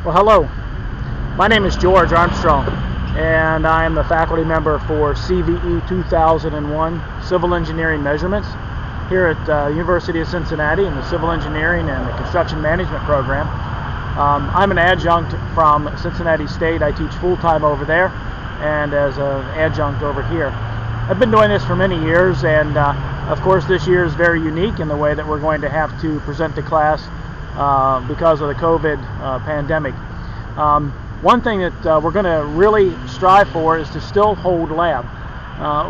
Well, hello. My name is George Armstrong, and I am the faculty member for CVE 2001 Civil Engineering Measurements here at the University of Cincinnati in the Civil Engineering and the Construction Management program. I'm an adjunct from Cincinnati State. I teach full-time over there and as an adjunct over here. I've been doing this for many years, and of course this year is very unique in the way that we're going to have to present the class because of the COVID pandemic. One thing that we're going to really strive for is to still hold lab.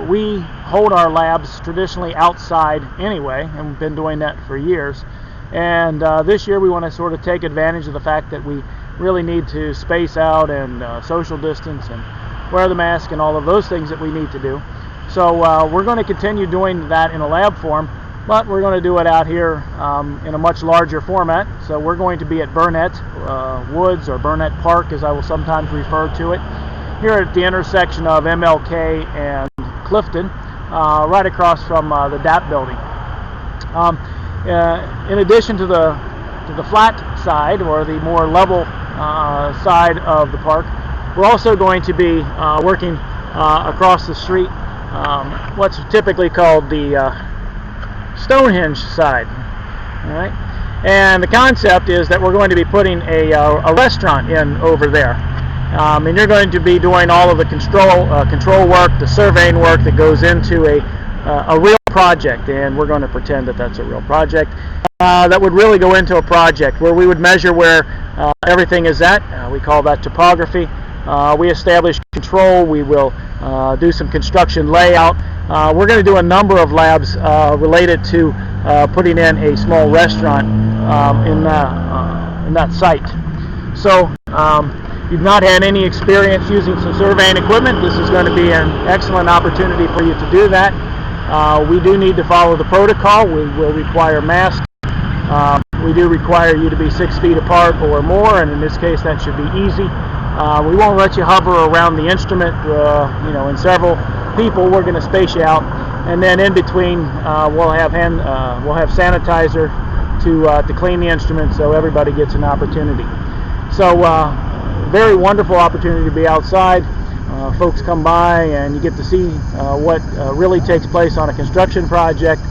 We hold our labs traditionally outside anyway, and we've been doing that for years. And this year we want to sort of take advantage of the fact that we really need to space out and social distance and wear the mask and all of those things that we need to do. So we're going to continue doing that in a lab form, but we're going to do it out here in a much larger format. So we're going to be at Burnett Woods, or Burnett Park as I will sometimes refer to it, here at the intersection of MLK and Clifton, right across from the DAP building. In addition to the flat side, or the more level side of the park, we're also going to be working across the street, what's typically called the Stonehenge side. All right, and the concept is that we're going to be putting a restaurant in over there, and you're going to be doing all of the control work, the surveying work that goes into a real project, and we're going to pretend that that's a real project that would really go into a project where we would measure where everything is at. We call that topography. We establish control. We will do some construction layout. We're going to do a number of labs related to putting in a small restaurant in that site. So you've not had any experience using some surveying equipment, this is going to be an excellent opportunity for you to do that. We do need to follow the protocol. We will require masks. We do require you to be 6 feet apart or more, and in this case that should be easy. We won't let you hover around the instrument, in several people. We're going to space you out, and then in between we'll have sanitizer to clean the instrument, so everybody gets an opportunity. So very wonderful opportunity to be outside. Folks come by and you get to see what really takes place on a construction project,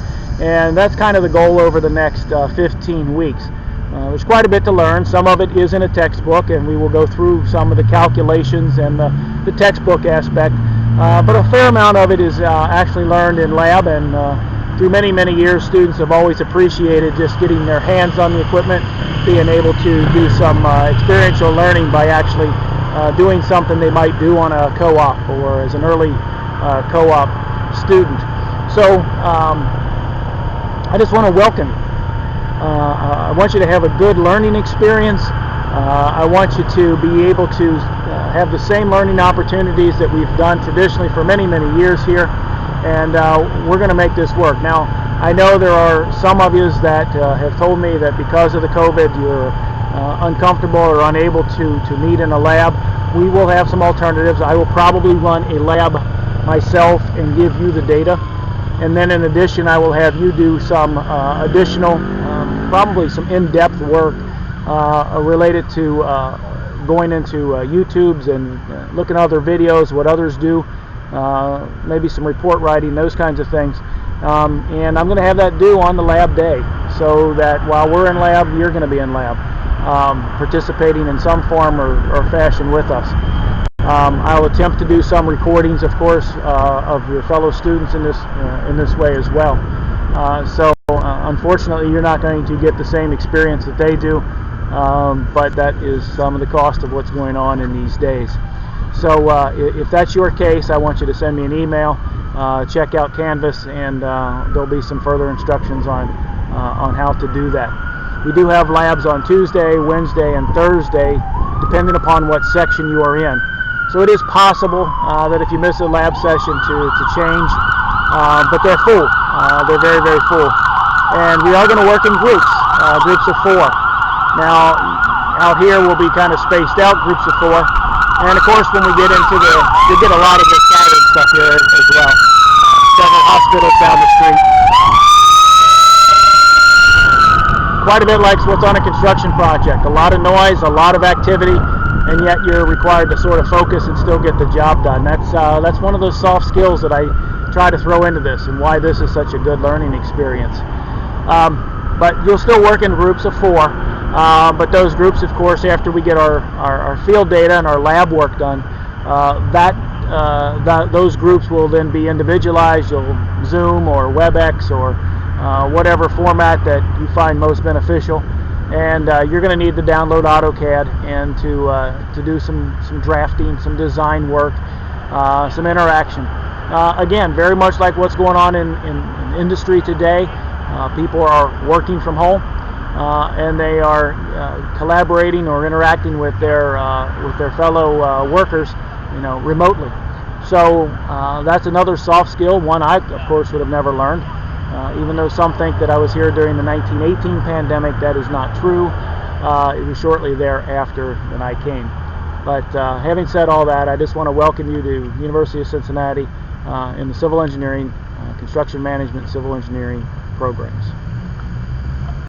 and that's kind of the goal over the next 15 weeks. There's quite a bit to learn. Some of it is in a textbook, and we will go through some of the calculations and the textbook aspect, but a fair amount of it is actually learned in lab, and through many, many years students have always appreciated just getting their hands on the equipment, being able to do some experiential learning by actually doing something they might do on a co-op or as an early co-op student. So I just want to welcome you. I want you to have a good learning experience. I want you to be able to have the same learning opportunities that we've done traditionally for many, many years here, and we're going to make this work. Now, I know there are some of you that have told me that because of the COVID you're uncomfortable or unable to meet in a lab. We will have some alternatives. I will probably run a lab myself and give you the data, and then in addition I will have you do some additional, probably some in-depth work related to going into YouTubes and looking at other videos, what others do, maybe some report writing, those kinds of things. And I'm going to have that due on the lab day, so that while we're in lab, you're going to be in lab, participating in some form or fashion with us. I'll attempt to do some recordings, of course, of your fellow students in this way as well. Unfortunately, you're not going to get the same experience that they do, but that is some of the cost of what's going on in these days. So if that's your case, I want you to send me an email, check out Canvas, and there'll be some further instructions on how to do that. We do have labs on Tuesday, Wednesday, and Thursday, depending upon what section you are in. So it is possible that if you miss a lab session to change, but they're full. They're very, very full. And we are going to work in groups of 4. Now, out here we'll be kind of spaced out, groups of 4. And of course, when we get into you get a lot of the siren stuff here as well. Several hospitals down the street. quite a bit like what's on a construction project. A lot of noise, a lot of activity, and yet you're required to sort of focus and still get the job done. That's one of those soft skills that I try to throw into this, and why this is such a good learning experience. But you'll still work in groups of 4. But those groups, of course, after we get our field data and our lab work done, those groups will then be individualized. You'll Zoom or WebEx or whatever format that you find most beneficial, and you're going to need to download AutoCAD and to do some drafting, some design work, some interaction. Again, very much like what's going on in industry today. People are working from home, and they are collaborating or interacting with their fellow workers, remotely. So that's another soft skill, one I, of course, would have never learned. Even though some think that I was here during the 1918 pandemic, that is not true. It was shortly thereafter that I came. But having said all that, I just want to welcome you to University of Cincinnati in the civil engineering, construction management, civil engineering programs.